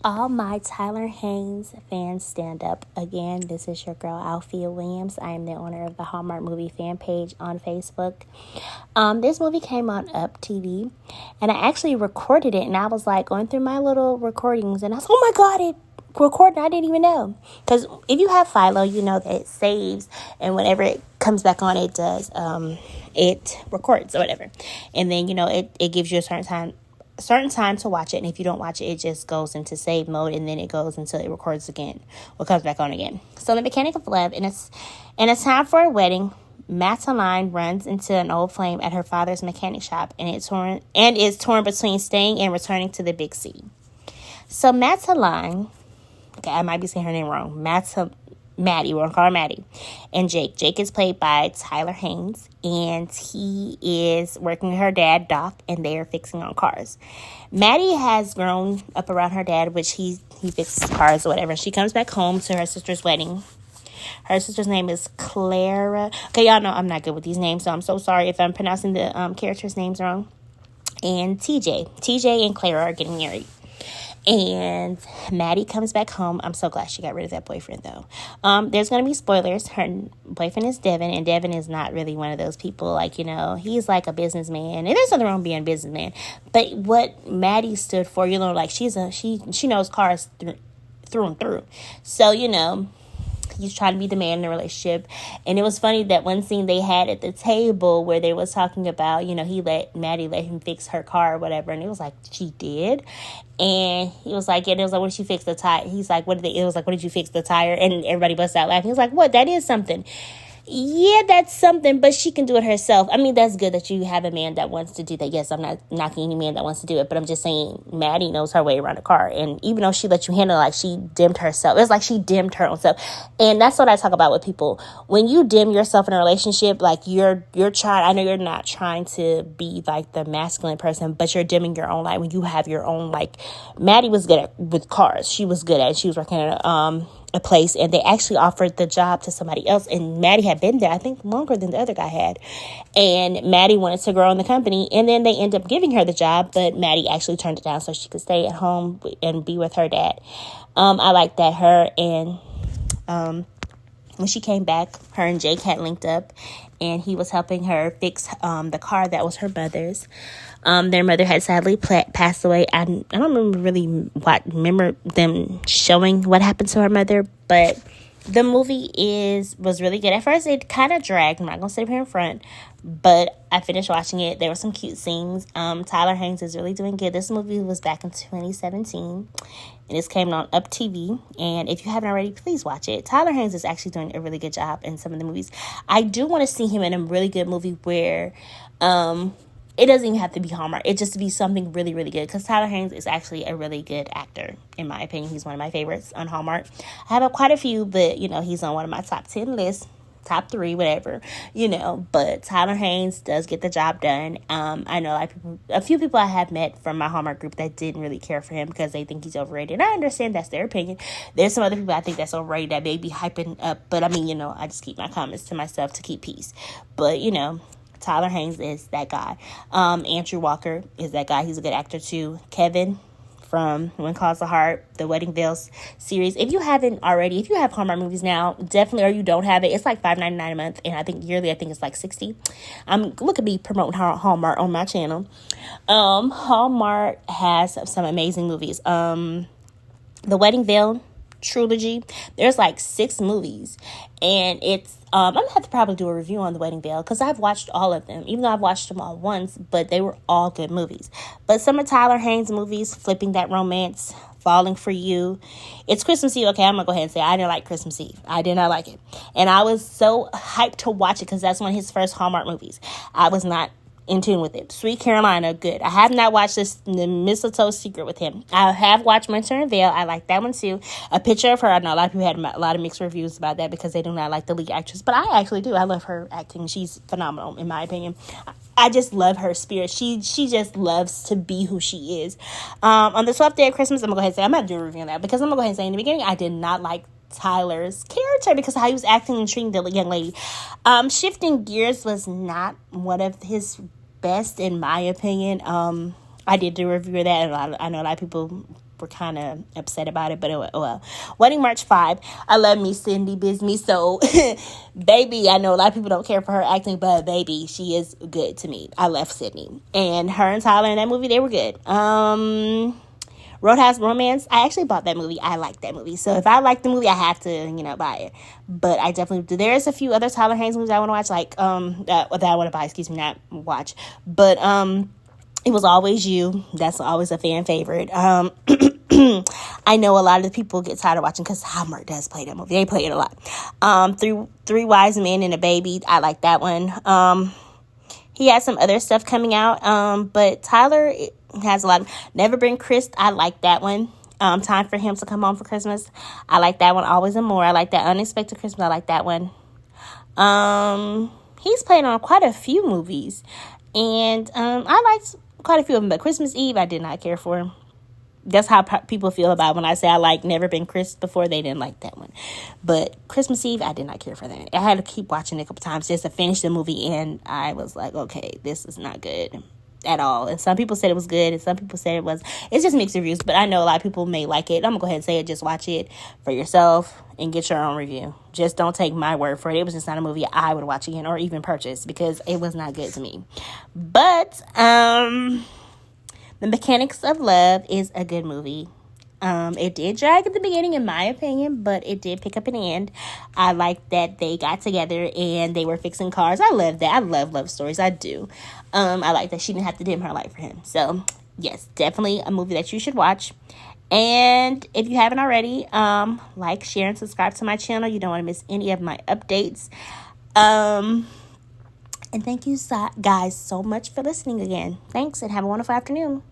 All my Tyler Haynes fans stand up. Again, this is your girl Althea Williams. I am the owner of the Hallmark movie fan page on Facebook. This movie came on Up TV, and I actually recorded it, and I was like going through my little recordings, and I was, oh my god, it recorded. I didn't even know, because if you have Philo, you know that it saves, and whenever it comes back on, it does. It records or whatever, and then it gives you a certain time to watch it, and if you don't watch it, it just goes into save mode, and then it goes until it records again or comes back on again. So the mechanic of love, and it's time for a wedding. Madeline runs into an old flame at her father's mechanic shop, and is torn between staying and returning to the big city. So Madeline, okay, I might be saying her name wrong. Maddie, we're gonna call her Maddie, and Jake. Jake is played by Tyler Haynes, and he is working with her dad, Doc, and they are fixing on cars. Maddie has grown up around her dad, which he fixes cars or whatever. She comes back home to her sister's wedding. Her sister's name is Clara. Okay, y'all know I'm not good with these names, so I'm so sorry if I'm pronouncing the characters' names wrong. And TJ and Clara are getting married. And Maddie comes back home. I'm so glad she got rid of that boyfriend, though. There's going to be spoilers. Her boyfriend is Devin, and Devin is not really one of those people. He's like a businessman, and there's nothing wrong with being a businessman. But what Maddie stood for, she knows cars through and through. So, he's trying to be the man in the relationship. And it was funny that one scene they had at the table where they was talking about, Maddie let him fix her car or whatever. And it was like, she did. And he was like, yeah, it was like, what did she fix the tire? He's like, what did you fix the tire? And everybody busted out laughing. He was like, what? That is something. Yeah, that's something, but she can do it herself. I mean, that's good that you have a man that wants to do that. Yes, I'm not knocking any man that wants to do it, but I'm just saying Maddie knows her way around a car. And even though she let you handle it, she dimmed herself. It's like she dimmed her own self. And that's what I talk about with people. When you dim yourself in a relationship, you're trying, I know you're not trying to be like the masculine person, but you're dimming your own light when you have your own, Maddie was good with cars. She was good at it. She was working at a place, and they actually offered the job to somebody else, and Maddie had been there I think longer than the other guy had, and Maddie wanted to grow in the company, and then they ended up giving her the job, but Maddie actually turned it down so she could stay at home and be with her dad. I like that her and when she came back, her and Jake had linked up, and he was helping her fix the car that was her mother's. Their mother had sadly passed away. I don't remember them showing what happened to her mother, but the movie was really good. At first, it kind of dragged. I'm not going to sit here in front, but I finished watching it. There were some cute scenes. Tyler Haynes is really doing good. This movie was back in 2017, and this came on Up TV. And if you haven't already, please watch it. Tyler Haynes is actually doing a really good job in some of the movies. I do want to see him in a really good movie where it doesn't even have to be Hallmark. It just to be something really, really good. Because Tyler Haynes is actually a really good actor, in my opinion. He's one of my favorites on Hallmark. I have quite a few, but, he's on one of my top 10 lists. Top 3, whatever, but Tyler Haynes does get the job done. I know a few people I have met from my Hallmark group that didn't really care for him because they think he's overrated. And I understand that's their opinion. There's some other people I think that's overrated that may be hyping up, but I mean, I just keep my comments to myself to keep peace. But, Tyler Haynes is that guy. Andrew Walker is that guy. He's a good actor too. Kevin from When Calls the Heart, the Wedding Veils series. If you haven't already, if you have Hallmark movies now, definitely, or you don't have it, it's like $5.99 a month, and I think yearly, it's like $60. Look at me promoting Hallmark on my channel. Hallmark has some amazing movies. The Wedding Veil trilogy, there's 6 movies, and it's I'm gonna have to probably do a review on The Wedding Veil because I've watched all of them, even though I've watched them all once, but they were all good movies. But some of Tyler Haynes' movies, Flipping That Romance, Falling for You, it's Christmas Eve. Okay, I'm gonna go ahead and say I didn't like Christmas Eve. I did not like it, and I was so hyped to watch it because that's one of his first Hallmark movies. I was not in tune with it. Sweet Carolina, good. I have not watched The Mistletoe Secret with him. I have watched Winter and Veil. I like that one too. A Picture of Her. I know a lot of people had a lot of mixed reviews about that because they do not like the lead actress, but I actually do. I love her acting. She's phenomenal in my opinion. I just love her spirit. She just loves to be who she is. On the 12th day of Christmas, I'm gonna go ahead and say I'm not doing a review on that because I'm gonna go ahead and say in the beginning I did not like Tyler's character because how he was acting and treating the young lady. Shifting Gears was not one of his best in my opinion. I did do a review of that, and I know a lot of people were kind of upset about it, but well. Wedding March 5. I love me Cindy Bisme, so baby, I know a lot of people don't care for her acting, but baby, she is good to me. I love Sydney. And her and Tyler in that movie, they were good. Roadhouse Romance, I actually bought that movie. I like that movie. So if I like the movie, I have to, buy it. But I definitely do. There's a few other Tyler Haynes movies I want to watch, like, that I want to buy, not watch. But, It Was Always You. That's always a fan favorite. I know a lot of the people get tired of watching because Hallmark does play that movie. They play it a lot. Three Wise Men and a Baby. I like that one. He has some other stuff coming out. But Tyler has a lot of Never Been Kissed. I like that one. Time for Him to Come Home for Christmas. I like that one. Always and More. I like that. Unexpected Christmas. I like that one. He's played on quite a few movies. And I liked quite a few of them, but Christmas Eve I did not care for. That's how people feel about when I say I like Never Been Kissed before. They didn't like that one, but Christmas Eve I did not care for that. I had to keep watching it a couple times just to finish the movie, and I was like, okay, this is not good at all. And some people said it was good, and some people said it was. It's just mixed reviews, but I know a lot of people may like it. I'm gonna go ahead and say it. Just watch it for yourself and get your own review. Just don't take my word for it. It was just not a movie I would watch again or even purchase because it was not good to me. But The Mechanics of Love is a good movie. It did drag at the beginning, in my opinion, but it did pick up in the end. I like that they got together and they were fixing cars. I love that. I love love stories. I do. I like that she didn't have to dim her light for him. So, yes, definitely a movie that you should watch. And if you haven't already, like, share, and subscribe to my channel. You don't want to miss any of my updates. And thank you guys so much for listening again. Thanks, and have a wonderful afternoon.